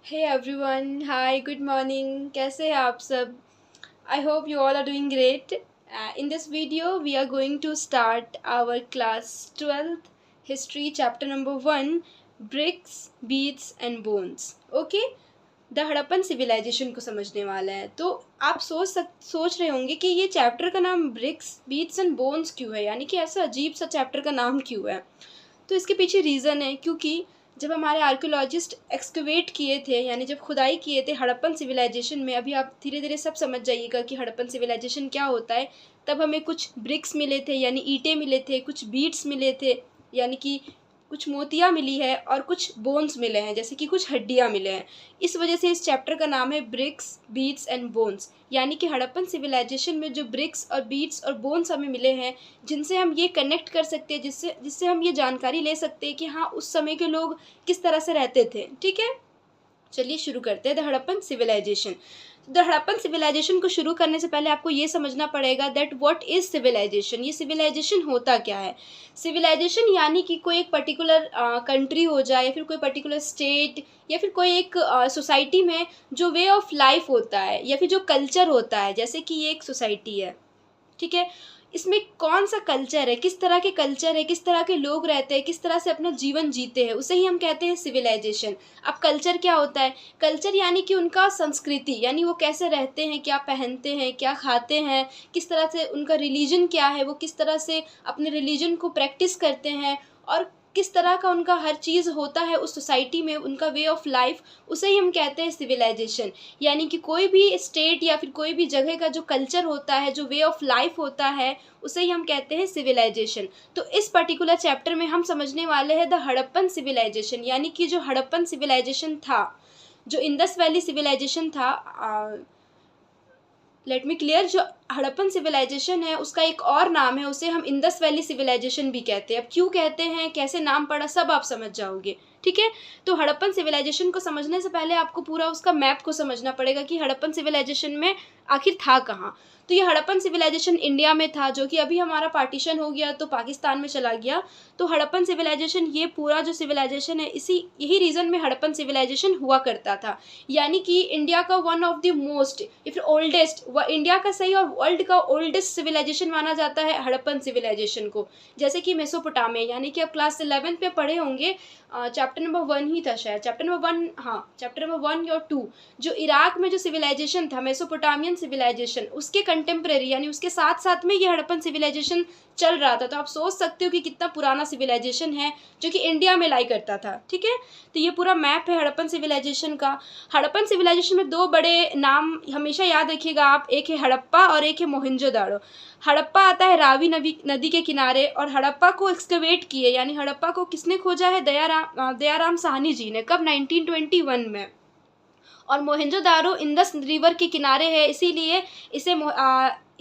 हे everyone, hi, good morning. कैसे हैं आप सब? I hope you all are doing great. In this video we are going to start our class 12th history chapter number 1, bricks, beads and bones. Okay, the Harappan civilization को समझने वाला है। तो आप सोच रहे होंगे कि ये चैप्टर का नाम ब्रिक्स, बीट्स एंड बोन्स क्यों है, यानी कि ऐसा अजीब सा चैप्टर का नाम क्यों है। तो इसके पीछे रीज़न है क्योंकि जब हमारे आर्कियोलॉजिस्ट एक्सकवेट किए थे, यानी जब खुदाई किए थे हड़प्पन सिविलाइजेशन में, अभी आप धीरे धीरे सब समझ जाइएगा कि हड़प्पन सिविलाइजेशन क्या होता है। तब हमें कुछ ब्रिक्स मिले थे, यानी ईंटें मिले थे, कुछ बीट्स मिले थे, यानी कि कुछ मोतियाँ मिली है, और कुछ बोन्स मिले हैं, जैसे कि कुछ हड्डियाँ मिले हैं। इस वजह से इस चैप्टर का नाम है ब्रिक्स, बीट्स एंड बोन्स। यानी कि हड़प्पन सिविलाइजेशन में जो ब्रिक्स और बीट्स और बोन्स हमें मिले हैं, जिनसे हम ये कनेक्ट कर सकते हैं, जिससे जिससे हम ये जानकारी ले सकते हैं कि हाँ, उस समय के लोग किस तरह से रहते थे। ठीक है, चलिए शुरू करते हैं the Harappan civilization. The Harappan civilization को शुरू करने से पहले आपको ये समझना पड़ेगा दैट व्हाट इज सिविलाइजेशन। ये सिविलाइजेशन होता क्या है। सिविलाइजेशन यानी कि कोई एक पर्टिकुलर कंट्री हो जाए, या फिर कोई पर्टिकुलर स्टेट, या फिर कोई एक सोसाइटी में जो वे ऑफ लाइफ होता है, या फिर जो कल्चर होता है। जैसे कि ये एक सोसाइटी है, ठीक है, इसमें कौन सा कल्चर है, किस तरह के कल्चर है, किस तरह के लोग रहते हैं, किस तरह से अपना जीवन जीते हैं, उसे ही हम कहते हैं सिविलाइजेशन। अब कल्चर क्या होता है? कल्चर यानी कि उनका संस्कृति, यानी वो कैसे रहते हैं, क्या पहनते हैं, क्या खाते हैं, किस तरह से उनका रिलीजन क्या है, वो किस तरह से अपने रिलीजन को प्रैक्टिस करते हैं, और किस तरह का उनका हर चीज़ होता है उस सोसाइटी में, उनका वे ऑफ लाइफ, उसे ही हम कहते हैं सिविलाइजेशन। यानी कि कोई भी स्टेट या फिर कोई भी जगह का जो कल्चर होता है, जो वे ऑफ लाइफ होता है, उसे ही हम कहते हैं सिविलाइजेशन। तो इस पर्टिकुलर चैप्टर में हम समझने वाले हैं द हड़प्पन सिविलाइजेशन, यानी कि जो हड़प्पन सिविलाइजेशन था, जो इंडस वैली सिविलाइजेशन था। लेट मी क्लियर, जो हड़प्पन सिविलाइजेशन है उसका एक और नाम है, उसे हम इंडस वैली सिविलाइजेशन भी कहते हैं। अब क्यों कहते हैं, कैसे नाम पड़ा, सब आप समझ जाओगे। ठीक है, तो हड़प्पन सिविलाइजेशन को समझने से पहले आपको पूरा उसका मैप को समझना पड़ेगा कि हड़प्पन सिविलाइजेशन में आखिर था कहाँ। तो ये हड़प्पन सिविलाइजेशन इंडिया में था, जो कि अभी हमारा पार्टीशन हो गया तो पाकिस्तान में चला गया। तो हड़प्पन सिविलाइजेशन, ये पूरा जो सिविलाइजेशन है, इसी यही रीज़न में हड़प्पन सिविलाइजेशन हुआ करता था। यानी कि इंडिया का वन ऑफ द मोस्ट या फिर ओल्डेस्ट, इंडिया का सही और वर्ल्ड का ओल्डेस्ट सिविलाइजेशन माना जाता है हड़प्पन सिविलाइजेशन को। जैसे कि मेसोपोटामिया, यानी कि आप क्लास 11th में पढ़े होंगे, चैप्टर नंबर 1 ही था शायद, चैप्टर नंबर 1, हाँ चैप्टर नंबर 1 और 2। जो इराक में जो सिविलाइजेशन था, मेसोपोटामियन सिविलाइजेशन, उसके कंटेम्प्रेरी यानी उसके साथ साथ में ये हड़प्पन सिविलाइजेशन चल रहा था। तो आप सोच सकते हो कि कितना पुराना सिविलाइजेशन है जो कि इंडिया में लाई करता था। ठीक है, तो ये पूरा मैप है हड़प्पन सिविलाइजेशन का। हड़प्पन सिविलाइजेशन में दो बड़े नाम हमेशा याद रखिएगा आप, एक है हड़प्पा और एक है मोहनजोदाड़ो। हड़प्पा आता है रावी नदी के किनारे, और हड़प्पा को एक्सकवेट किए, यानी हड़प्पा को किसने खोजा है? दयाराम साहनी जी ने। कब? 1921 में। और मोहनजोदारो इंदस रिवर के किनारे है, इसीलिए इसे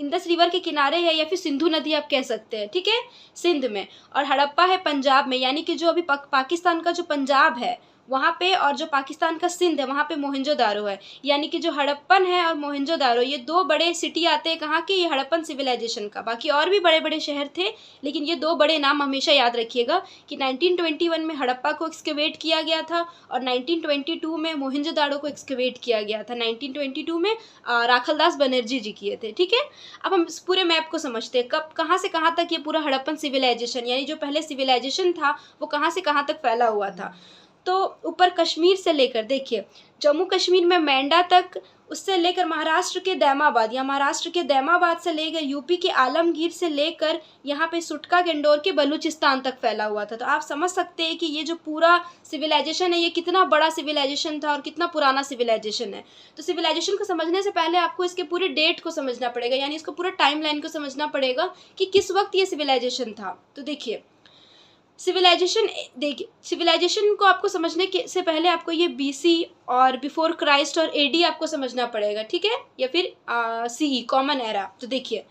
इंदस रिवर के किनारे है, या फिर सिंधु नदी आप कह सकते हैं। ठीक है, सिंध में। और हड़प्पा है पंजाब में, यानी कि जो अभी पाकिस्तान का जो पंजाब है वहाँ पे, और जो पाकिस्तान का सिंध है वहाँ पे मोहनजोदारो है। यानी कि जो हड़प्पन है और मोहनजोदारो, ये दो बड़े सिटी आते हैं कहाँ के? ये हड़प्पन सिविलाइजेशन का। बाकी और भी बड़े बड़े शहर थे, लेकिन ये दो बड़े नाम हमेशा याद रखिएगा कि 1921 में हड़प्पा को एक्सकवेट किया गया था, और 1922 में मोहनजोदाड़ो को एक्सकवेट किया गया था। 1922 में राखलदास बनर्जी जी किए थे। ठीक है, अब हम इस पूरे मैप को समझते हैं, कब कहाँ से कहाँ तक ये पूरा हड़प्पन सिविलाइजेशन, यानी जो पहले सिविलाइजेशन था वो कहाँ से कहाँ तक फैला हुआ था। तो ऊपर कश्मीर से लेकर, देखिए जम्मू कश्मीर में मैंडा तक, उससे लेकर महाराष्ट्र के दैमाबाद, या महाराष्ट्र के दैमाबाद से लेकर यूपी के आलमगीर से लेकर यहाँ पे सुटका गेंडोर के बलूचिस्तान तक फैला हुआ था। तो आप समझ सकते हैं कि ये जो पूरा सिविलाइजेशन है ये कितना बड़ा सिविलाइजेशन था और कितना पुराना सिविलाइजेशन है। तो सिविलाइजेशन को समझने से पहले आपको इसके पूरे डेट को समझना पड़ेगा, यानी इसको पूरा टाइमलाइन को समझना पड़ेगा कि किस वक्त ये सिविलाइजेशन था। तो देखिए सिविलाइजेशन को आपको समझने के से पहले आपको ये बीसी और बिफोर क्राइस्ट और एडी आपको समझना पड़ेगा। ठीक है, या फिर सीई कॉमन एरा। तो देखिए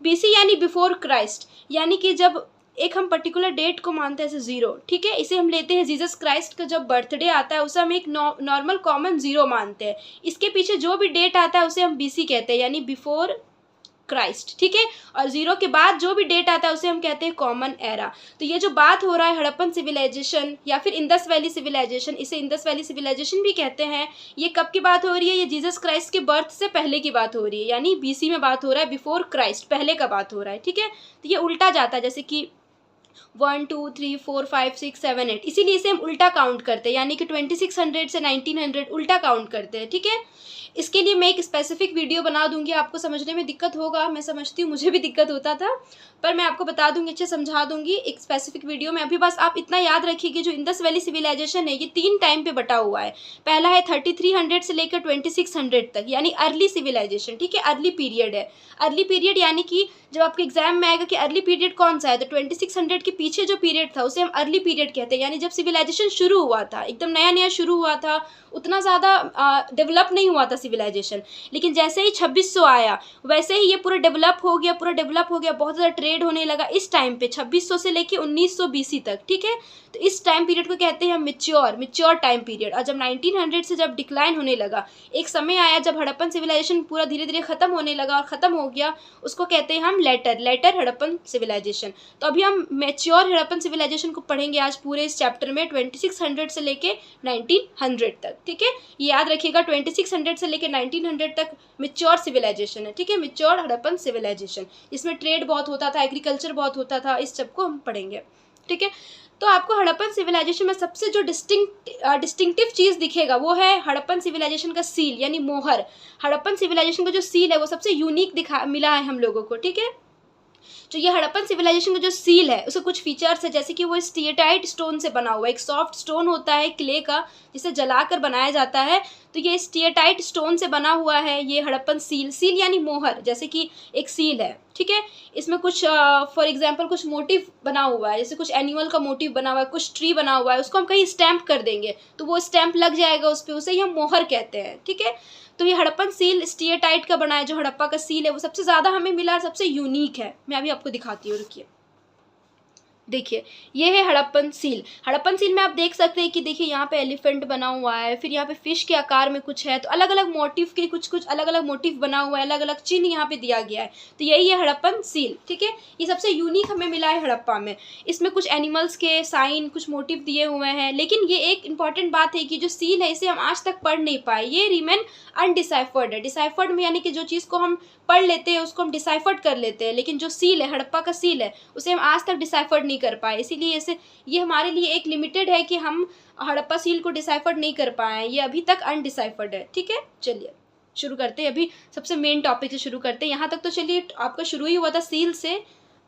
बीसी यानी बिफोर क्राइस्ट, यानी कि जब एक हम पर्टिकुलर डेट को मानते हैं, जैसे 0। ठीक है, इसे हम लेते हैं जीसस क्राइस्ट का जब बर्थडे आता है उसे हम एक नॉर्मल कॉमन 0 मानते हैं। इसके पीछे जो भी डेट आता है उसे हम बीसी कहते हैं, यानी बिफोर क्राइस्ट, ठीक है। और 0 के बाद जो भी डेट आता है उसे हम कहते हैं कॉमन एरा। तो ये जो बात हो रहा है हड़प्पन सिविलाइजेशन या फिर इंडस वैली सिविलाइजेशन, इसे इंडस वैली सिविलाइजेशन भी कहते हैं, ये कब की बात हो रही है? ये जीसस क्राइस्ट के बर्थ से पहले की बात हो रही है, यानी BC में बात हो रहा है, बिफोर क्राइस्ट, पहले का बात हो रहा है, ठीक है। तो ये उल्टा जाता है, जैसे कि 1 2 3 4 5 6 7 8, इसीलिए इसे हम उल्टा काउंट करते हैं, यानी कि 2600 से 1900 उल्टा काउंट करते हैं, ठीक है। इसके लिए मैं एक स्पेसिफिक वीडियो बना दूंगी, आपको समझने में दिक्कत होगा, मैं समझती हूँ, मुझे भी दिक्कत होता था, पर मैं आपको बता दूंगी, अच्छे समझा दूंगी एक स्पेसिफिक वीडियो में। अभी बस आप इतना याद रखिए कि जो इंडस वैली सिविलाइजेशन है ये 3 टाइम पे बटा हुआ है। पहला है 3300 से लेकर 2600 तक, यानी अर्ली सिविलाइजेशन, ठीक है, अर्ली पीरियड है। अर्ली पीरियड यानी कि जब आपके एग्जाम में आएगा कि अर्ली पीरियड कौन सा है, तो 2600 के पीछे जो पीरियड था उसे हम अर्ली पीरियड कहते हैं, यानी जब सिविलाइजेशन शुरू हुआ था, एकदम नया नया शुरू हुआ था, उतना ज़्यादा डेवलप नहीं हुआ था सिविलाइजेशन। लेकिन जैसे ही 2600 आया वैसे ही ये पूरा डेवलप हो गया, पूरा डेवलप हो गया, बहुत ज़्यादा ट्रेड होने लगा इस टाइम पे, 2600 से लेके 1900 BC तक, ठीक है। तो इस टाइम पीरियड को कहते हैं हम मिच्योर टाइम पीरियड। और जब 1900 से जब डिक्लाइन होने लगा, एक समय आया जब हड़प्पन सिविलाइजेशन पूरा धीरे धीरे खत्म होने लगा और ख़त्म हो गया, उसको कहते हैं हम लेटर हड़प्पन सिविलाइजेशन। तो अभी हम मैच्योर हड़प्पन सिविलाइजेशन को पढ़ेंगे आज पूरे इस चैप्टर में, 2600 से लेके 1900 तक, ठीक है। ये याद रखिएगा, 2600 से लेके 1900 तक मैच्योर सिविलाइजेशन है, ठीक है, मैच्योर हड़प्पन सिविलाइजेशन। इसमें ट्रेड बहुत होता था, एग्रीकल्चर बहुत होता था, इस सब को हम पढ़ेंगे, ठीक है। तो आपको हड़प्पन सिविलाइजेशन में सबसे जो डिस्टिंक्टिव चीज़ दिखेगा वो है हड़प्पन सिविलाइजेशन का सील, यानी मोहर। हड़प्पन सिविलाइजेशन का जो सील है वो सबसे यूनिक मिला है हम लोगों को, ठीक है। जो ये हड़प्पन सिविलाइजेशन का जो सील है उसके कुछ फीचर्स है, जैसे कि वो स्टीएटाइट स्टोन से बना हुआ है, एक सॉफ्ट स्टोन होता है क्ले का जिसे जलाकर बनाया जाता है, तो ये स्टीएटाइट स्टोन से बना हुआ है ये हड़प्पन सील यानी मोहर, जैसे कि एक सील है, ठीक है। इसमें कुछ फॉर एग्जांपल कुछ मोटिव बना हुआ है, जैसे कुछ एनिमल का मोटिव बना हुआ है, कुछ ट्री बना हुआ है, उसको हम कहीं स्टैम्प कर देंगे तो वो स्टैम्प लग जाएगा उस पर, उसे ही हम मोहर कहते हैं, ठीक है। तो ये हड़प्पन सील स्टीएटाइट का बना है, जो हड़प्पा का सील है वो सबसे ज़्यादा हमें मिला, सबसे यूनिक है। मैं अभी आपको दिखाती हूँ, रुकिए। देखिए ये है हड़प्पन सील। हड़प्पन सील में आप देख सकते हैं कि देखिए यहाँ पे एलिफेंट बना हुआ है, फिर यहाँ पे फिश के आकार में कुछ है, तो अलग अलग मोटिव के कुछ अलग अलग मोटिव बना हुआ है, अलग अलग चिन्ह यहाँ पे दिया गया है, तो यही है हड़प्पन सील, ठीक है। ये सबसे यूनिक हमें मिला है हड़प्पा में। इसमें कुछ एनिमल्स के साइन, कुछ मोटिव दिए हुए हैं, लेकिन ये एक इंपॉर्टेंट बात है कि जो सील है इसे हम आज तक पढ़ नहीं पाए, ये रिमेन अनडिसाइफर्ड है। डिसाइफर्ड में यानी कि जो चीज़ को हम पढ़ लेते हैं उसको हम डिसाइफर्ड कर लेते हैं, लेकिन जो सील है, हड़प्पा का सील है, उसे हम आज तक डिसाइफर्ड नहीं कर पाए, इसीलिए इसे ये हमारे लिए एक लिमिटेड है कि हम हड़प्पा सील को डिसाइफर्ड नहीं कर पाए, ये अभी तक अनडिसाइफर्ड है, ठीक है। चलिए शुरू करते हैं, अभी सबसे मेन टॉपिक से शुरू करते हैं। यहाँ तक तो चलिए आपका शुरू ही हुआ था सील से।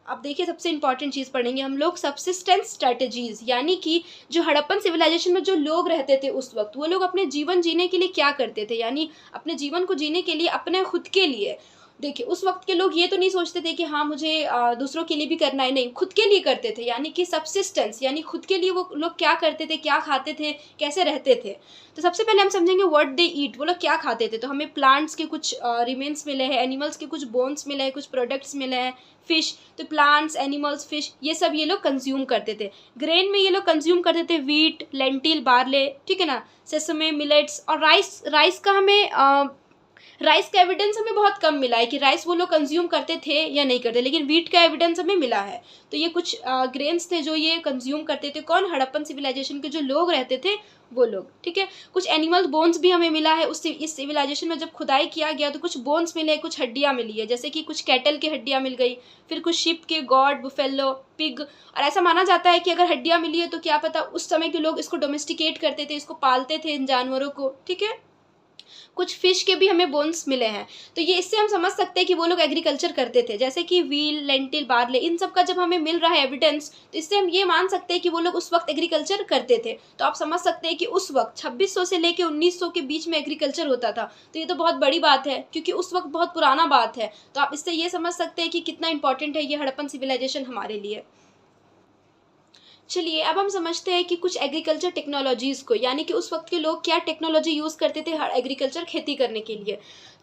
अब देखिए सबसे इंपॉर्टेंट चीज़ पढ़ेंगे हम लोग, सब्सिस्टेंस स्ट्रेटजीज, यानी कि जो हड़प्पन सिविलाइजेशन में जो लोग रहते थे उस वक्त, वो लोग अपने जीवन जीने के लिए क्या करते थे, यानी अपने जीवन को जीने के लिए, अपने खुद के लिए। देखिए उस वक्त के लोग ये तो नहीं सोचते थे कि हाँ मुझे दूसरों के लिए भी करना है, नहीं, खुद के लिए करते थे, यानी कि सब्सिस्टेंस, यानी खुद के लिए वो लोग क्या करते थे, क्या खाते थे, कैसे रहते थे। तो सबसे पहले हम समझेंगे व्हाट दे ईट, वो लोग क्या खाते थे। तो हमें प्लांट्स के कुछ रिमेन्स मिले हैं, एनिमल्स के कुछ बोन्स मिले हैं, कुछ प्रोडक्ट्स मिले हैं, फिश, तो प्लांट्स, एनिमल्स, फिश, ये सब ये लोग कंज्यूम करते थे। ग्रेन में ये लोग कंज्यूम करते थे वीट, लेंटिल, बार्ले, ठीक है ना, सेसमे, मिलेट्स और राइस का हमें राइस का एविडेंस हमें बहुत कम मिला है कि राइस वो लोग कंज्यूम करते थे या नहीं करते, लेकिन वीट का एविडेंस हमें मिला है। तो ये कुछ ग्रेन्स थे जो ये कंज्यूम करते थे, कौन, हड़प्पन सिविलाइजेशन के जो लोग रहते थे वो लोग, ठीक है। कुछ एनिमल बोन्स भी हमें मिला है, इस सिविलाइजेशन में जब खुदाई किया गया तो कुछ बोन्स मिले, कुछ हड्डियाँ मिली है, जैसे कि कुछ कैटल की हड्डियाँ मिल गई, फिर कुछ शिप के, गॉड, बुफेलो, पिग। और ऐसा माना जाता है कि अगर हड्डियाँ मिली है तो क्या पता उस समय के लोग इसको डोमेस्टिकेट करते थे, इसको पालते थे इन जानवरों को, ठीक है। कुछ फिश के भी हमें बोन्स मिले हैं, तो ये इससे हम समझ सकते हैं कि वो लोग एग्रीकल्चर करते थे, जैसे कि व्हील, लेंटिल, बार्ले, इन सब का जब हमें मिल रहा है एविडेंस, तो इससे हम ये मान सकते हैं कि वो लोग उस वक्त एग्रीकल्चर करते थे। तो आप समझ सकते हैं कि उस वक्त 2600 से लेके 1900 के बीच में एग्रीकल्चर होता था, तो ये तो बहुत बड़ी बात है क्योंकि उस वक्त बहुत पुराना बात है। तो आप इससे ये समझ सकते हैं कि कितना इंपॉर्टेंट है ये हड़प्पन सिविलाइजेशन हमारे लिए। चलिए अब हम समझते हैं कि कुछ एग्रीकल्चर टेक्नोलॉजीज़ को, यानी कि उस वक्त के लोग क्या टेक्नोलॉजी यूज़ करते थे एग्रीकल्चर खेती करने के लिए।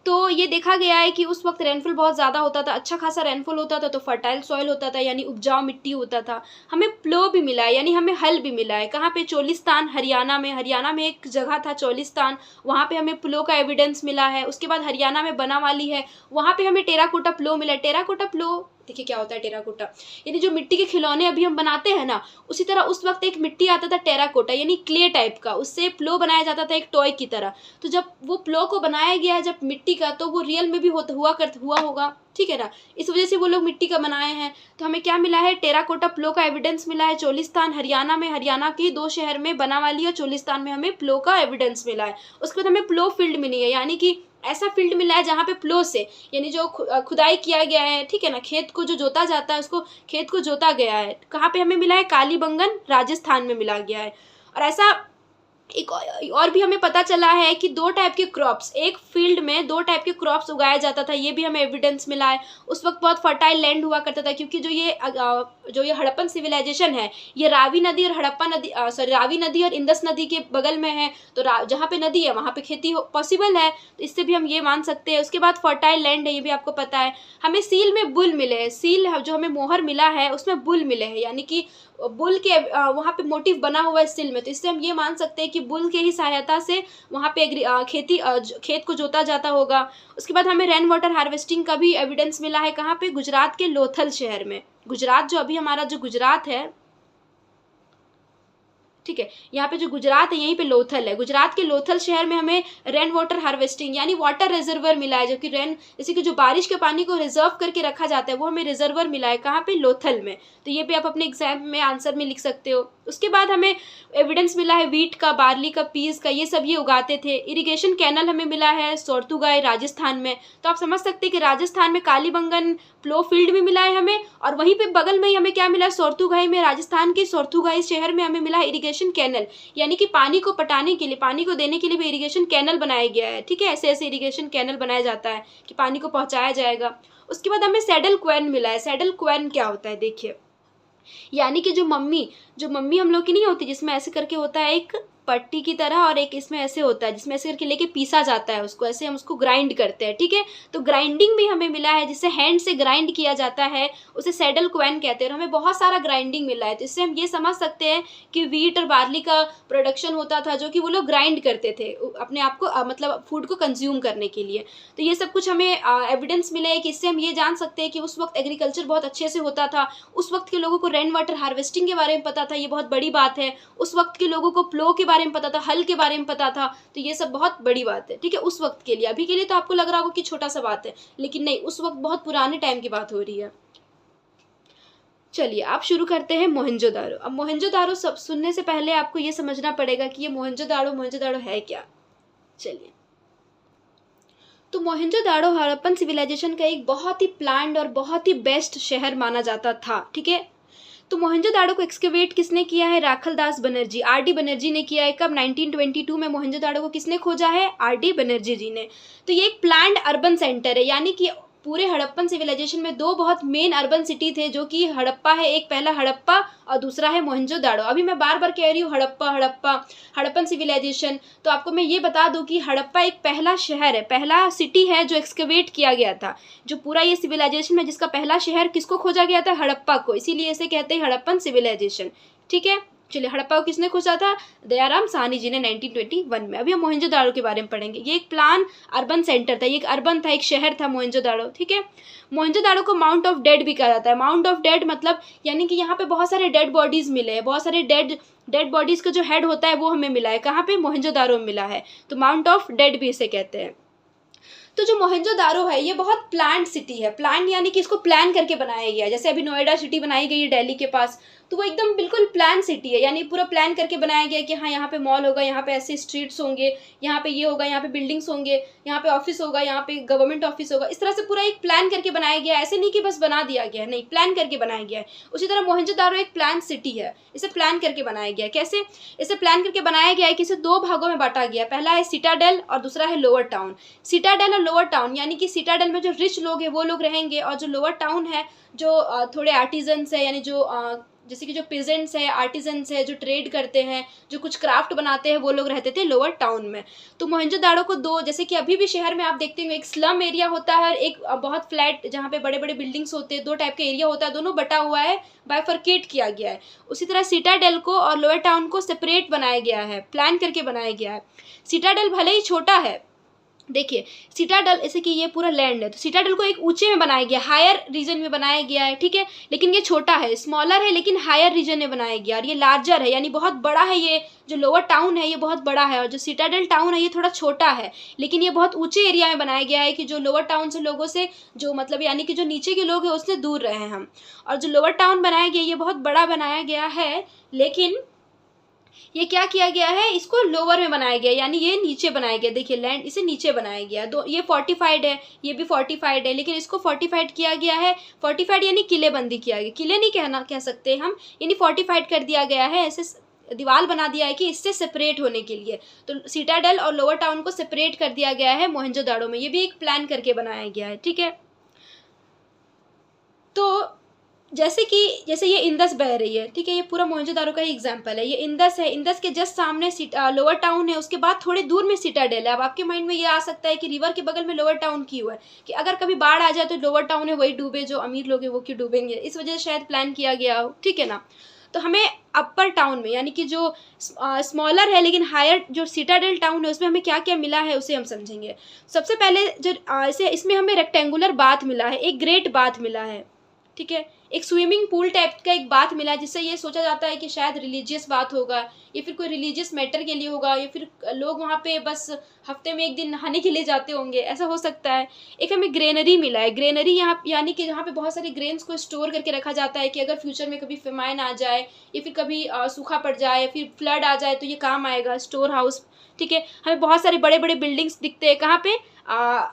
तो ये देखा गया है कि उस वक्त रेनफॉल बहुत ज़्यादा होता था, अच्छा खासा रेनफॉल होता था, तो फर्टाइल सॉइल होता था यानी उपजाऊ मिट्टी होता था। हमें प्लो भी मिला है यानी हमें हल भी मिला है। कहाँ पे? चोलिस्तान हरियाणा में एक जगह था चोलिस्तान, वहाँ पे हमें प्लो का एविडेंस मिला है। उसके बाद हरियाणा में बनावाली है, वहाँ पे हमें टेराकोटा प्लो मिला है। टेराकोटा प्लो देखिए क्या होता है टेराकोटा, यानी जो मिट्टी के खिलौने अभी हम बनाते हैं ना, उसी तरह उस वक्त एक मिट्टी आता था टेराकोटा यानी क्ले टाइप का, उससे प्लो बनाया जाता था एक टॉय की तरह। तो जब वो प्लो को बनाया गया जब मिट्टी का, तो वो रियल में भी हुआ होगा, ठीक है ना। इस वजह से वो लोग मिट्टी का बनाए हैं। तो हमें क्या मिला है? टेराकोटा प्लो का एविडेंस मिला है चोलिस्तान हरियाणा में। हरियाणा के 2 शहर में बनावाली और चोलिस्तान में हमें प्लो का एविडेंस मिला है। उसके बाद हमें प्लो फील्ड मिली है, यानी कि ऐसा फील्ड मिला है जहाँ पे प्लो से, यानी जो खुदाई किया गया है, ठीक है ना, खेत को जो जोता जाता है उसको, खेत को जोता गया है। कहाँ पे हमें मिला है? कालीबंगन राजस्थान में मिला गया है। और ऐसा एक और भी हमें पता चला है कि 2 टाइप के क्रॉप्स, एक फील्ड में 2 टाइप के क्रॉप्स उगाया जाता था, ये भी हमें एविडेंस मिला है। उस वक्त बहुत फर्टाइल लैंड हुआ करता था, क्योंकि जो ये हड़प्पन सिविलाइजेशन है, ये रावी नदी और रावी नदी और इंदस नदी के बगल में है। तो जहाँ पे नदी है वहाँ पे खेती पॉसिबल है, तो इससे भी हम ये मान सकते हैं। उसके बाद फर्टाइल लैंड है, ये भी आपको पता है। हमें सील में बुल मिले हैं, सील जो हमें मोहर मिला है उसमें बुल मिले हैं, यानी कि बुल के वहाँ पे मोटिव बना हुआ है सिल में। तो इससे हम ये मान सकते हैं कि बुल के ही सहायता से वहाँ पे खेत को जोता जाता होगा। उसके बाद हमें रेन वाटर हार्वेस्टिंग का भी एविडेंस मिला है। कहाँ पे? गुजरात के लोथल शहर में। गुजरात जो अभी हमारा जो गुजरात है, ठीक है, यहाँ पे जो गुजरात है यहीं पे लोथल है। गुजरात के लोथल शहर में हमें रेन वाटर हार्वेस्टिंग यानी वाटर रिजर्वर मिला है, जो कि जैसे कि जो बारिश के पानी को रिजर्व करके रखा जाता है वो हमें रिजर्वर मिला है। कहाँ पे? लोथल में। तो ये भी आप अपने एग्जाम में आंसर में लिख सकते हो। उसके बाद हमें एविडेंस मिला है वीट का, बार्ली का, पीस का, ये सब ये उगाते थे। इरिगेशन कैनल हमें मिला है सोरतुगाई राजस्थान में। तो आप समझ सकते हैं कि राजस्थान में कालीबंगन प्लो फील्ड में मिला है हमें, और वहीं पे बगल में ही हमें क्या मिला? सोरतुगाई में, राजस्थान के सोरतुगाई शहर में हमें मिला है इरिगेशन कैनल, यानी कि पानी को पटाने के लिए, पानी को देने के लिए भी इरिगेशन कैनल बनाया गया है। ठीक है, ऐसे ऐसे इरिगेशन कैनल बनाया जाता है कि पानी को पहुंचाया जाएगा। उसके बाद हमें सैडल क्वेन मिला है। सैडल क्वेन क्या होता है? देखिए, यानी कि जो मम्मी हम लोग की नहीं होती, जिसमें ऐसे करके होता है एक पट्टी की तरह, और एक इसमें ऐसे होता है जिसमें ऐसे करके लेके पीसा जाता है उसको, ऐसे हम उसको ग्राइंड करते हैं। ठीक है, तो ग्राइंडिंग भी हमें मिला है, जिससे हैंड से ग्राइंड किया जाता है, उसे सैडल क्वेन कहते हैं। और हमें बहुत सारा ग्राइंडिंग मिला है, तो इससे हम ये समझ सकते हैं कि वीट और बार्ली का प्रोडक्शन होता था, जो कि वो लोग ग्राइंड करते थे अपने आप को, मतलब फूड को कंज्यूम करने के लिए। तो ये सब कुछ हमें एविडेंस मिले है कि इससे हम ये जान सकते हैं कि उस वक्त एग्रीकल्चर बहुत अच्छे से होता था। उस वक्त के लोगों को रेन वाटर हार्वेस्टिंग के बारे में पता था, ये बहुत बड़ी बात है। उस वक्त के लोगों को प्लो के बारे में पता था, हल के बारे में पता था, तो ये सब बहुत बड़ी बात है। ठीक है, उस वक्त के लिए। अभी के लिए तो आपको लग रहा होगा कि छोटा सा बात है, लेकिन नहीं, उस वक्त बहुत पुराने टाइम की बात हो रही है। चलिए आप शुरू करते हैं मोहनजोदारो। अब मोहनजोदारो सब सुनने से पहले आपको ये समझना पड़ेगा कि ये मोहनजोदारो है क्या। चलिए, तो मोहनजोदाड़ो हड़प्पन सिविलाइजेशन का एक बहुत ही प्लान्ड और बहुत ही बेस्ट शहर माना जाता था। ठीक है, तो मोहनजोदाड़ो को एक्सकेवेट किसने किया है? राखलदास बनर्जी, आर.डी. बनर्जी ने किया है। कब? 1922 में मोहनजोदाड़ो को किसने खोजा है? आर.डी. बनर्जी जी ने। तो ये एक प्लान्ड अर्बन सेंटर है, यानी कि पूरे हड़प्पन सिविलाइजेशन में 2 बहुत मेन अर्बन सिटी थे, जो कि हड़प्पा है, एक पहला हड़प्पा और दूसरा है मोहनजोदाड़ो। अभी मैं बार बार कह रही हूँ हड़प्पा हड़प्पन सिविलाइजेशन, तो आपको मैं ये बता दूं कि हड़प्पा एक पहला शहर है, पहला सिटी है जो एक्सकेवेट किया गया था। जो पूरा ये सिविलाइजेशन है, जिसका पहला शहर किसको खोजा गया था? हड़प्पा को, इसीलिए इसे कहते हैं हड़प्पन सिविलाइजेशन। ठीक है, चलिए, हड़प्पा को किसने खोजा था? दयाराम साहनी जी ने 1921 में। अभी हम मोहनजोदाड़ो के बारे में पढ़ेंगे। ये एक प्लान अर्बन सेंटर था, ये एक अर्बन था, एक शहर था मोहनजोदाड़ो। ठीक है, मोहनजोदाड़ो को माउंट ऑफ डेड भी कहा जाता है। माउंट ऑफ डेड मतलब यानी कि यहाँ पे बहुत सारे डेड बॉडीज मिले हैं, बहुत सारे डेड बॉडीज का जो हेड होता है वो हमें मिला है। कहाँ पे? मोहनजोदाड़ो में मिला है, तो माउंट ऑफ डेड भी इसे कहते हैं। तो जो मोहनजोदारो है ये बहुत प्लान्ड सिटी है। प्लान्ड यानी कि इसको प्लान करके बनाया गया है। जैसे अभी नोएडा सिटी बनाई गई है दिल्ली के पास, तो वो एकदम बिल्कुल प्लान सिटी है, यानी पूरा प्लान करके बनाया गया है कि हाँ यहाँ पे मॉल होगा, यहाँ पे ऐसे स्ट्रीट्स होंगे, यहाँ पे ये होगा, यहाँ पे बिल्डिंग्स होंगे, यहाँ पे ऑफिस होगा, यहाँ पे गवर्नमेंट ऑफिस होगा। इस तरह से पूरा एक प्लान करके बनाया गया है, ऐसे नहीं कि बस बना दिया गया है, नहीं, प्लान करके बनाया गया है। उसी तरह मोहनजोदारो एक प्लान सिटी है, इसे प्लान करके बनाया गया है। कैसे इसे प्लान करके बनाया गया है कि इसे 2 भागों में बांटा गया है। पहला है सिटाडेल और दूसरा है लोअर टाउन। सिटाडेल और लोअर टाउन, यानी कि सिटाडेल में जो रिच लोग हैं वो लोग रहेंगे, और जो लोअर टाउन है जो थोड़े आर्टिजन्स है, यानी जो जैसे कि जो पेजेंट्स है, आर्टिजन्स है, जो ट्रेड करते हैं, जो कुछ क्राफ्ट बनाते हैं, वो लोग रहते थे लोअर टाउन में। तो मोहनजोदाड़ो को दो, जैसे कि अभी भी शहर में आप देखते होंगे एक स्लम एरिया होता है और एक बहुत फ्लैट जहाँ पे बड़े बड़े बिल्डिंग्स होते हैं, दो टाइप का एरिया होता है, दोनों बटा हुआ है, बाइफरकेट किया गया है। उसी तरह सिटाडेल को और लोअर टाउन को सेपरेट बनाया गया है, प्लान करके बनाया गया है। सिटाडेल भले ही छोटा है, देखिए सिटाडेल जैसे कि ये पूरा लैंड है, तो सिटाडेल को एक ऊंचे में बनाया गया, हायर रीजन में बनाया गया है, ठीक है। लेकिन ये छोटा है, स्मॉलर है, लेकिन हायर रीजन में बनाया गया, और ये लार्जर है, यानी बहुत बड़ा है। ये जो लोअर टाउन है ये बहुत बड़ा है, और जो सिटाडेल टाउन है ये थोड़ा छोटा है, लेकिन ये बहुत ऊंचे एरिया में बनाया गया है कि जो लोअर टाउन से लोगों से, जो मतलब यानी कि जो नीचे के लोग हैं उससे दूर रहे हम। और जो लोअर टाउन बनाया गया ये बहुत बड़ा बनाया गया है, लेकिन ये क्या किया गया है, इसको लोअर में बनाया गया, यानी ये नीचे बनाया गया। देखिए लैंड इसे नीचे बनाया गया, दो ये फोर्टिफाइड है, ये भी फोर्टिफाइड है, लेकिन इसको फोर्टिफाइड किया गया है। फोर्टिफाइड यानी किलेबंदी किया गया, किले नहीं कह सकते हम, यानी फोर्टिफाइड कर दिया गया है, ऐसे दीवार बना दिया है कि इससे सेपरेट होने के लिए। तो सिटाडेल और लोअर टाउन को सेपरेट कर दिया गया है मोहनजोदाड़ो में, ये भी एक प्लान करके बनाया गया है, ठीक है। तो जैसे ये इंदस बह रही है, ठीक है, ये पूरा मोहनजोदारो का ही एग्जांपल है। ये इंदस है, इंदस के जस्ट सामने लोअर टाउन है, उसके बाद थोड़े दूर में सिटाडेल है। अब आपके माइंड में ये आ सकता है कि रिवर के बगल में लोअर टाउन क्यों है, कि अगर कभी बाढ़ आ जाए तो लोअर टाउन है वही डूबे, जो अमीर लोग हैं वो क्यों डूबेंगे, इस वजह से शायद प्लान किया गया हो, ठीक है ना। तो हमें अपर टाउन में, यानी कि जो स्मॉलर है लेकिन हायर जो सिटाडेल टाउन है, उसमें हमें क्या क्या मिला है उसे हम समझेंगे। सबसे पहले जो ऐसे इसमें हमें रेक्टेंगुलर बाथ मिला है, एक ग्रेट बाथ मिला है, ठीक है, एक स्विमिंग पूल टाइप का एक बात मिला है, जिससे ये सोचा जाता है कि शायद रिलीजियस बात होगा, या फिर कोई रिलीजियस मैटर के लिए होगा, या फिर लोग वहाँ पे बस हफ्ते में एक दिन नहाने के लिए जाते होंगे, ऐसा हो सकता है। एक हमें ग्रेनरी मिला है, ग्रेनरी यहाँ यानी कि जहाँ पे बहुत सारे ग्रेन्स को स्टोर करके रखा जाता है कि अगर फ्यूचर में कभी फेमाइन आ जाए, या फिर कभी सूखा पड़ जाए, या फिर फ्लड आ जाए, तो ये काम आएगा, स्टोर हाउस, ठीक है। हमें बहुत सारे बड़े बड़े बिल्डिंग्स दिखते हैं, कहाँ पे,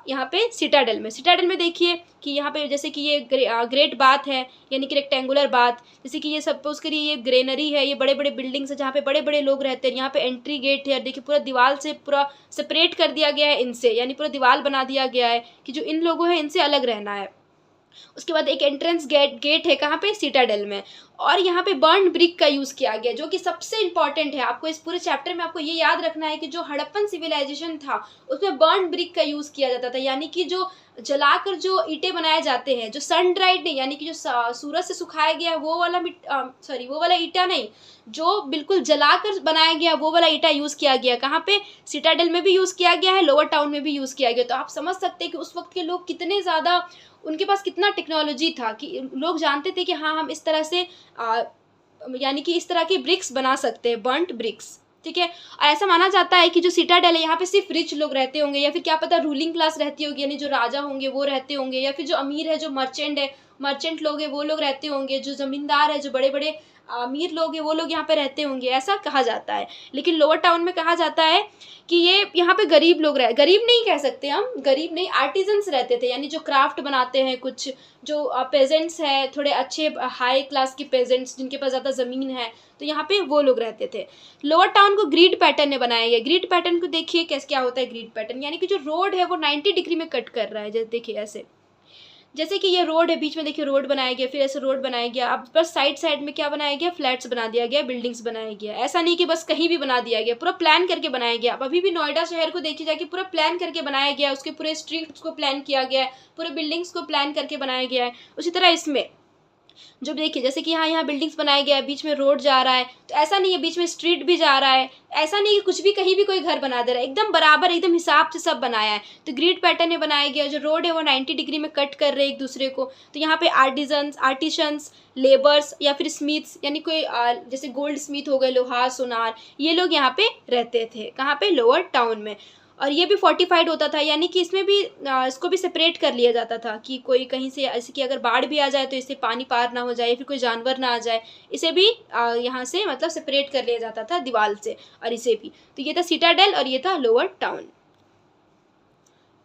यहाँ पे सिटाडेल में। सिटाडेल में देखिए कि यहाँ पे जैसे कि ये ग्रेट बाथ है, यानी कि रेक्टेंगुलर बाथ, जैसे कि ये सपोज करिए ये ग्रेनरी है, ये बड़े बड़े बिल्डिंग्स है जहाँ पे बड़े बड़े लोग रहते हैं। यहाँ पे एंट्री गेट है, देखिए पूरा दीवार से पूरा सेपरेट कर दिया गया है इनसे, यानी पूरा दीवार बना दिया गया है कि जो इन लोगों है इनसे अलग रहना है। उसके बाद एक एंट्रेंस गेट है, कहाँ पे, सिटाडेल में। और यहाँ पे बर्न ब्रिक का यूज़ किया गया, जो कि सबसे इंपॉर्टेंट है। आपको इस पूरे चैप्टर में आपको ये याद रखना है कि जो हड़प्पन सिविलाइजेशन था उसमें बर्न ब्रिक का यूज़ किया जाता था, यानी कि जो जलाकर जो ईंटें बनाए जाते हैं, जो सन ड्राइड नहीं, यानी कि जो सूरज से सुखाया गया वो वाला वो वाला ईंटा नहीं, जो बिल्कुल जलाकर बनाया गया वो वाला ईंटा यूज़ किया गया। कहाँ पे, सिटाडेल में भी यूज़ किया गया है, लोअर टाउन में भी यूज़ किया गया। तो आप समझ सकते हैं कि उस वक्त के लोग कितने ज़्यादा, उनके पास कितना टेक्नोलॉजी था कि लोग जानते थे कि हाँ हम इस तरह से यानी कि इस तरह के ब्रिक्स बना सकते हैं, बर्न्ट ब्रिक्स, ठीक है। और ऐसा माना जाता है कि जो सिटाडेल है यहाँ पे सिर्फ रिच लोग रहते होंगे, या फिर क्या पता रूलिंग क्लास रहती होगी, यानी जो राजा होंगे वो रहते होंगे, या फिर जो अमीर है, जो मर्चेंट लोग हैं वो लोग रहते होंगे, जो ज़मींदार है, जो बड़े बड़े अमीर लोग हैं वो लोग यहाँ पे रहते होंगे, ऐसा कहा जाता है। लेकिन लोअर टाउन में कहा जाता है कि ये यहाँ पे गरीब लोग गरीब नहीं कह सकते हम, गरीब नहीं, आर्टिजन्स रहते थे, यानी जो क्राफ्ट बनाते हैं, कुछ जो पेजेंट्स हैं, थोड़े अच्छे हाई क्लास के पेजेंट्स जिनके पास ज़्यादा ज़मीन है, तो यहाँ पे वो लोग रहते थे। लोअर टाउन को ग्रिड पैटर्न ने बनाया गया। ग्रिड पैटर्न को देखिए कैसे क्या होता है ग्रिड पैटर्न, यानी कि जो रोड है वो 90 डिग्री में कट कर रहा है, जैसे देखिए ऐसे, जैसे कि ये रोड है, बीच में देखिए रोड बनाया गया, फिर ऐसे रोड बनाया गया, अब बस साइड साइड में क्या बनाया गया, फ्लैट्स बना दिया गया, बिल्डिंग्स बनाया गया। ऐसा नहीं कि बस कहीं भी बना दिया गया, पूरा प्लान करके बनाया गया। अब अभी भी नोएडा शहर को देखिए जाके पूरा प्लान करके बनाया गया, उसके पूरे स्ट्रीट्स को प्लान किया गया है, पूरे बिल्डिंग्स को प्लान करके बनाया गया है। उसी तरह इसमें जो देखिए जैसे कि यहाँ बिल्डिंग्स बनाया गया है, बीच में रोड जा रहा है, तो ऐसा नहीं है बीच में स्ट्रीट भी जा रहा है, ऐसा नहीं कि कुछ भी कहीं भी कोई घर बना दे रहा है, एकदम बराबर एकदम हिसाब से सब बनाया है। तो ग्रिड पैटर्न में बनाया गया, जो रोड है वो 90 डिग्री में कट कर रहे हैं एक दूसरे को। तो यहाँ पे आर्टिशंस, लेबर्स या फिर स्मिथ्स, यानी कोई जैसे गोल्ड स्मिथ हो गए, लोहार, सोनार, ये लोग यहाँ पे रहते थे, कहाँ पे, लोअर टाउन में। और ये भी फोर्टिफाइड होता था, यानी कि इसमें भी इसको भी सेपरेट कर लिया जाता था कि कोई कहीं से ऐसे कि अगर बाढ़ भी आ जाए तो इससे पानी पार ना हो जाए, फिर कोई जानवर ना आ जाए, इसे भी यहाँ से मतलब सेपरेट कर लिया जाता था दीवार से। और इसे भी, तो ये था सिटाडेल और ये था लोअर टाउन।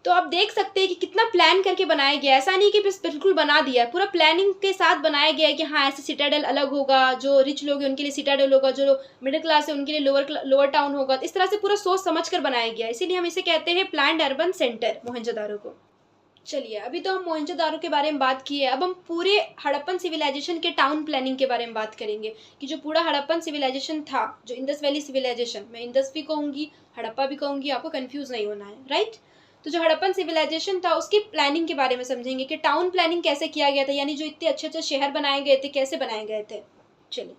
तो आप देख सकते हैं कि कितना प्लान करके बनाया गया है। ऐसा नहीं कि बस बिल्कुल बना दिया, पूरा प्लानिंग के साथ बनाया गया है कि हाँ ऐसे सिटाडेल अलग होगा, जो रिच लोग हैं उनके लिए सिटाडेल होगा, जो मिडिल क्लास है उनके लिए लोअर टाउन होगा। तो इस तरह से पूरा सोच समझ कर बनाया गया है, इसीलिए हम इसे कहते हैं प्लान्ड अर्बन सेंटर मोहनजोदारो को। चलिए, अभी तो हम मोहनजोदारो के बारे में बात की है, अब हम पूरे हड़प्पन सिविलाइजेशन के टाउन प्लानिंग के बारे में बात करेंगे कि जो पूरा हड़प्पन सिविलाइजेशन था, जो इंडस वैली सिविलाइजेशन, मैं इंडस भी कहूँगी, हड़प्पा भी कहूँगी, आपको कंफ्यूज नहीं होना है, राइट। तो जो हड़प्पन सिविलाइजेशन था उसकी प्लानिंग के बारे में समझेंगे कि टाउन प्लानिंग कैसे किया गया था, यानी जो इतने अच्छे अच्छे शहर बनाए गए थे कैसे बनाए गए थे। चलिए,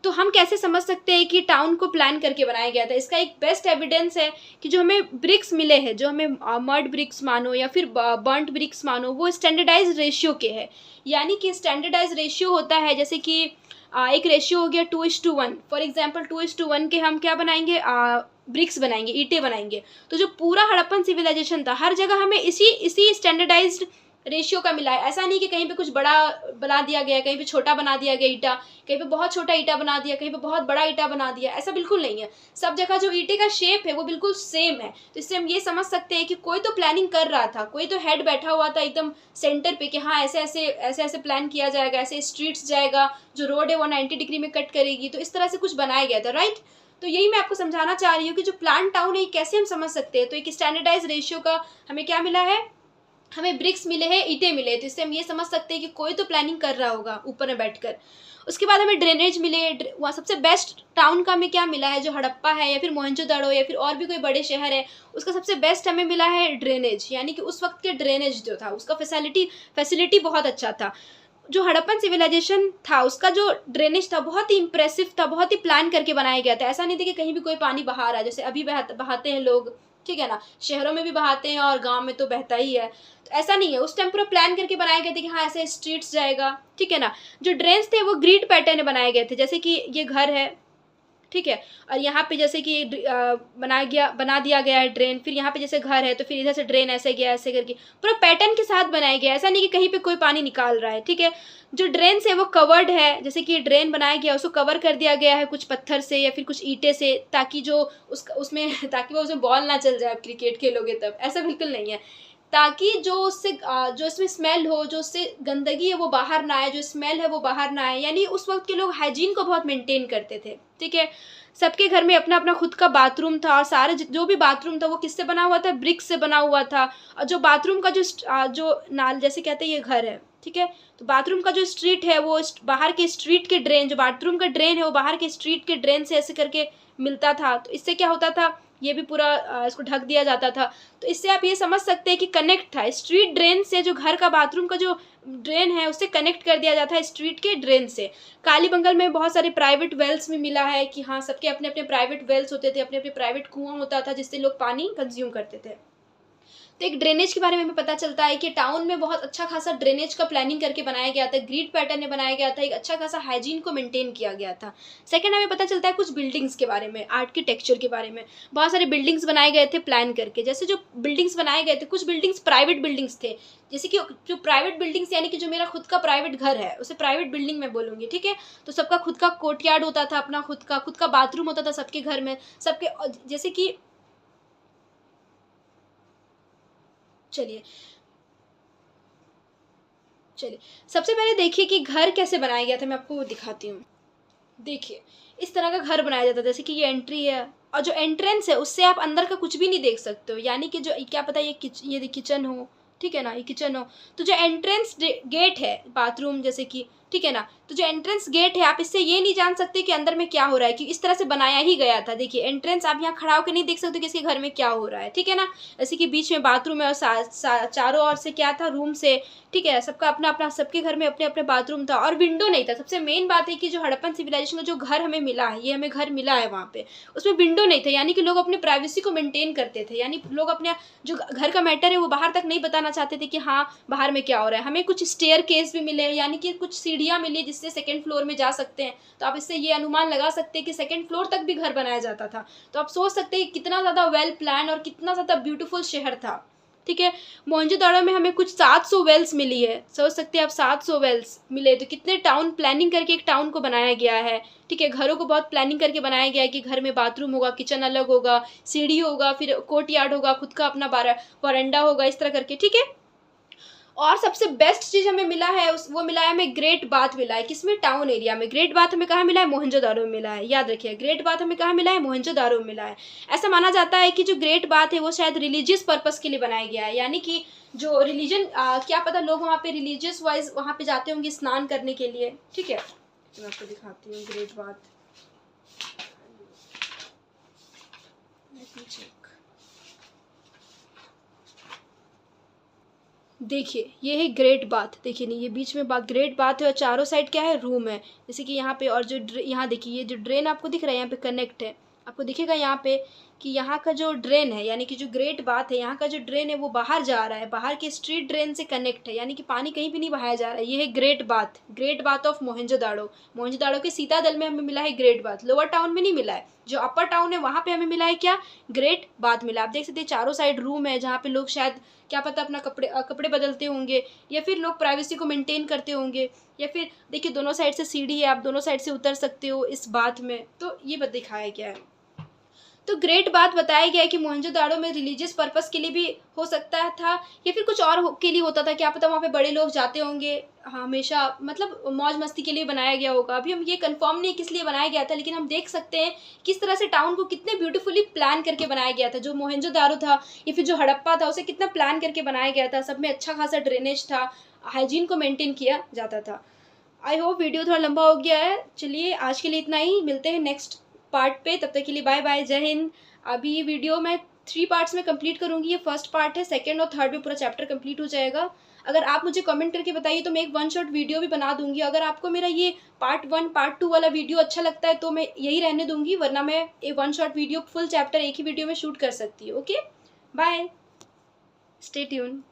तो हम कैसे समझ सकते हैं कि टाउन को प्लान करके बनाया गया था। इसका एक बेस्ट एविडेंस है कि जो हमें ब्रिक्स मिले हैं, जो हमें मड ब्रिक्स मानो या फिर बर्न्ट ब्रिक्स मानो, वो स्टैंडर्डाइज रेशियो के हैं। यानी कि स्टैंडर्डाइज रेशियो होता है जैसे कि एक रेशियो हो गया 2:1। फॉर एग्जाम्पल 2:1 के हम क्या बनाएंगे, ब्रिक्स बनाएंगे, ईंटें बनाएंगे। तो जो पूरा हड़प्पन सिविलाइजेशन था हर जगह हमें इसी स्टैंडर्डाइज्ड रेशियो का मिला है। ऐसा नहीं कि कहीं पे कुछ बड़ा बना दिया गया, कहीं पे छोटा बना दिया गया ईंटा, कहीं पे बहुत छोटा ईंटा बना दिया, कहीं पे बहुत बड़ा ईंटा बना दिया, ऐसा बिल्कुल नहीं है। सब जगह जो ईंटे का शेप है वो बिल्कुल सेम है। तो इससे हम ये समझ सकते हैं कि कोई तो प्लानिंग कर रहा था, कोई तो हेड बैठा हुआ था एकदम सेंटर पे कि हाँ ऐसे ऐसे प्लान किया जाएगा, ऐसे स्ट्रीट्स जाएगा, जो रोड है वो 90 डिग्री में कट करेगी, तो इस तरह से कुछ बनाया गया था, राइट। तो यही मैं आपको समझाना चाह रही हूँ कि जो प्लान टाउन है कैसे हम समझ सकते हैं। तो एक स्टैंडर्डाइज रेशियो का हमें क्या मिला है, हमें ब्रिक्स मिले हैं, ईंटें मिले हैं। तो इससे हम ये समझ सकते हैं कि कोई तो प्लानिंग कर रहा होगा ऊपर में बैठकर। उसके बाद हमें ड्रेनेज मिले, वहाँ सबसे बेस्ट टाउन का हमें क्या मिला है, जो हड़प्पा है या फिर मोहनजोदड़ो या फिर और भी कोई बड़े शहर है, उसका सबसे बेस्ट हमें मिला है ड्रेनेज। यानी कि उस वक्त के ड्रेनेज जो था उसका फैसिलिटी बहुत अच्छा था। जो हड़प्पन सिविलाइजेशन था उसका जो ड्रेनेज था बहुत ही इंप्रेसिव था, बहुत ही प्लान करके बनाया गया था। ऐसा नहीं था कि कहीं भी कोई पानी बहा रहा है, जैसे अभी बहाते हैं लोग, ठीक है ना, शहरों में भी बहाते हैं और गांव में तो बहता ही है। तो ऐसा नहीं है, उस टाइम पूरा प्लान करके बनाए गए थे कि हाँ ऐसे स्ट्रीट्स जाएगा, ठीक है ना। जो ड्रेन्स थे वो ग्रिड पैटर्न में बनाए गए थे, जैसे कि ये घर है, ठीक है, और यहाँ पे जैसे कि बना दिया गया है ड्रेन, फिर यहाँ पे जैसे घर है तो फिर इधर से ड्रेन ऐसे गया, ऐसे करके पूरा पैटर्न के साथ बनाया गया। ऐसा नहीं कि कहीं पे कोई पानी निकाल रहा है, ठीक है। जो ड्रेन है वो कवर्ड है, जैसे कि ड्रेन बनाया गया उसको कवर कर दिया गया है कुछ पत्थर से या फिर कुछ ईंटे से, ताकि जो उसमें ताकि वो उसमें बॉल ना चल जाए, क्रिकेट खेलोगे तब, ऐसा बिल्कुल नहीं है। ताकि जो इसमें स्मेल हो, जो उससे गंदगी है वो बाहर ना आए, जो स्मेल है वो बाहर ना आए। यानी उस वक्त के लोग हाइजीन को बहुत मेंटेन करते थे, ठीक है। सबके घर में अपना अपना खुद का बाथरूम था, और सारे जो भी बाथरूम था वो किससे बना हुआ था, ब्रिक से बना हुआ था। और जो बाथरूम का जो नाल जैसे कहते हैं ये घर है, ठीक है, तो बाथरूम का जो स्ट्रीट है वो बाहर के स्ट्रीट के ड्रेन, जो बाथरूम का ड्रेन है वो बाहर के स्ट्रीट के ड्रेन से ऐसे करके मिलता था। तो इससे क्या होता था, ये भी पूरा इसको ढक दिया जाता था। तो इससे आप ये समझ सकते हैं कि कनेक्ट था स्ट्रीट ड्रेन से, जो घर का बाथरूम का जो ड्रेन है उससे कनेक्ट कर दिया जाता है स्ट्रीट के ड्रेन से। कालीबंगल में बहुत सारे प्राइवेट वेल्स भी मिला है कि हाँ सबके अपने अपने प्राइवेट वेल्स होते थे, अपने अपने प्राइवेट कुआं होता था जिससे लोग पानी कंज्यूम करते थे। तो एक ड्रेनेज के बारे में हमें पता चलता है कि टाउन में बहुत अच्छा खासा ड्रेनेज का प्लानिंग करके बनाया गया था, ग्रिड पैटर्न में बनाया गया था, एक अच्छा खासा हाइजीन को मेंटेन किया गया था। सेकंड हमें पता चलता है कुछ बिल्डिंग्स के बारे में, आर्किटेक्चर के बारे में। बहुत सारे बिल्डिंग्स बनाए गए थे प्लान करके। जैसे जो बिल्डिंग्स बनाए गए थे, कुछ बिल्डिंग्स प्राइवेट बिल्डिंग्स थे, जैसे कि जो प्राइवेट बिल्डिंग्स यानी कि जो मेरा खुद का प्राइवेट घर है उसे प्राइवेट बिल्डिंग मैं बोलूँगी, ठीक है। तो सबका खुद का कोर्टयार्ड होता था, अपना खुद का बाथरूम होता था सबके घर में, सबके, जैसे कि चलिए चलिए सबसे पहले देखिए कि घर कैसे बनाया गया था, मैं आपको वो दिखाती हूँ। देखिए इस तरह का घर बनाया जाता है, जैसे कि ये एंट्री है और जो एंट्रेंस है उससे आप अंदर का कुछ भी नहीं देख सकते हो। यानी कि जो क्या पता ये किचन हो, ठीक है ना, ये किचन हो, तो जो एंट्रेंस गेट है बाथरूम जैसे कि, ठीक है ना, तो जो एंट्रेंस गेट है आप इससे ये नहीं जान सकते कि अंदर में क्या हो रहा है, कि इस तरह से बनाया ही गया था। देखिए एंट्रेंस आप यहाँ खड़ा होकर नहीं देख सकते कि इसके घर में क्या हो रहा है, ठीक है ना। जैसे कि बीच में बाथरूम है और चारों ओर से क्या था, रूम से, ठीक है, सबका अपना अपना, सबके घर में अपने अपने बाथरूम था और विंडो नहीं था। सबसे मेन बात है कि जो हड़प्पन सिविलाइजेशन का जो घर हमें मिला है, ये हमें घर मिला है वहाँ पे, उसमें विंडो नहीं था। यानी कि लोग अपने प्राइवेसी को मेंटेन करते थे, यानी लोग अपने जो घर का मैटर है वो बाहर तक नहीं बताना चाहते थे कि हाँ बाहर में क्या हो रहा है। हमें कुछ स्टेयर केस भी मिले, यानी कि कुछ सीढ़ियाँ मिली जिससे सेकंड फ्लोर में जा सकते हैं। तो आप इससे ये अनुमान लगा सकते हैं कि सेकंड फ्लोर तक भी घर बनाया जाता था। तो आप सोच सकते हैं कितना ज़्यादा वेल प्लान और कितना ज़्यादा ब्यूटीफुल शहर था, ठीक है। मोहनजोदाड़ो में हमें कुछ 700 वेल्स मिली है, सोच सकते हैं आप 700 वेल्स मिले तो कितने टाउन प्लानिंग करके एक टाउन को बनाया गया है, ठीक है। घरों को बहुत प्लानिंग करके बनाया गया है कि घर में बाथरूम होगा, किचन अलग होगा, सीढ़ी होगा, फिर कोर्टयार्ड होगा, खुद का अपना वरांडा होगा, इस तरह करके, ठीक है। और सबसे बेस्ट चीज़ हमें मिला है वो मिला है हमें ग्रेट बाथ मिला है। किसमें? टाउन एरिया में। ग्रेट बाथ हमें कहाँ मिला है? मोहनजोदाड़ो में मिला है। याद रखिए, ग्रेट बाथ हमें कहाँ मिला है? मोहनजोदाड़ो में मिला है। ऐसा माना जाता है कि जो ग्रेट बाथ है वो शायद रिलीजियस पर्पस के लिए बनाया गया है, यानी कि जो रिलीजन, क्या पता लोग वहाँ पे रिलीजियस वाइज वहाँ पे जाते होंगे स्नान करने के लिए। ठीक है, तो मैं आपको दिखाती हूँ ग्रेट बाथ। देखिए ये है ग्रेट बाथ। देखिए नहीं, ये बीच में ग्रेट बाथ है और चारों साइड क्या है? रूम है। जैसे कि यहाँ पे, और जो यहाँ देखिए ये जो ड्रेन आपको दिख रहा है यहाँ पे कनेक्ट है। आपको दिखेगा यहाँ पे कि यहाँ का जो ड्रेन है, यानी कि जो ग्रेट बाथ है, यहाँ का जो ड्रेन है वो बाहर जा रहा है, बाहर के स्ट्रीट ड्रेन से कनेक्ट है, यानी कि पानी कहीं भी नहीं बहाया जा रहा है। ये है great bath, great bath of Mohenjodaro. Mohenjodaro के सीतादल में हमें मिला है ग्रेट बाथ, लोअर टाउन में नहीं मिला है। जो अपर टाउन है वहाँ पे हमें मिला है क्या? ग्रेट बाथ मिला। आप देख सकते हैं चारों साइड रूम है जहाँ पे लोग शायद क्या पता अपना कपड़े बदलते होंगे, या फिर लोग प्राइवेसी को मेंटेन करते होंगे, या फिर देखिए दोनों साइड से सीढ़ी है, आप दोनों साइड से उतर सकते हो इस बाथ में। तो ये दिखाया गया है। तो ग्रेट बात बताया गया है कि मोहनजोदाड़ो में रिलीजियस पर्पस के लिए भी हो सकता था, या फिर कुछ और के लिए होता था, क्या पता वहाँ पे बड़े लोग जाते होंगे हमेशा, मतलब मौज मस्ती के लिए बनाया गया होगा। अभी हम ये कंफर्म नहीं किस लिए बनाया गया था, लेकिन हम देख सकते हैं किस तरह से टाउन को कितने ब्यूटीफुली प्लान करके बनाया गया था। जो मोहनजोदाड़ो था या फिर जो हड़प्पा था उसे कितना प्लान करके बनाया गया था। सब में अच्छा खासा ड्रेनेज था, हाइजीन को मेंटेन किया जाता था। आई होप वीडियो थोड़ा लंबा हो गया है। चलिए आज के लिए इतना ही, मिलते हैं नेक्स्ट पार्ट पे। तब तक के लिए बाय बाय, जय हिंद। अभी ये वीडियो मैं 3 पार्ट्स में कंप्लीट करूँगी। ये फर्स्ट पार्ट है, सेकंड और थर्ड में पूरा चैप्टर कंप्लीट हो जाएगा। अगर आप मुझे कमेंट करके बताइए तो मैं एक 1 शॉट वीडियो भी बना दूंगी। अगर आपको मेरा ये पार्ट 1 पार्ट 2 वाला वीडियो अच्छा लगता है तो मैं यही रहने दूंगी, वरना मैं ये 1 शॉट वीडियो फुल चैप्टर एक ही वीडियो में शूट कर सकती हूँ। Okay, bye, stay tune.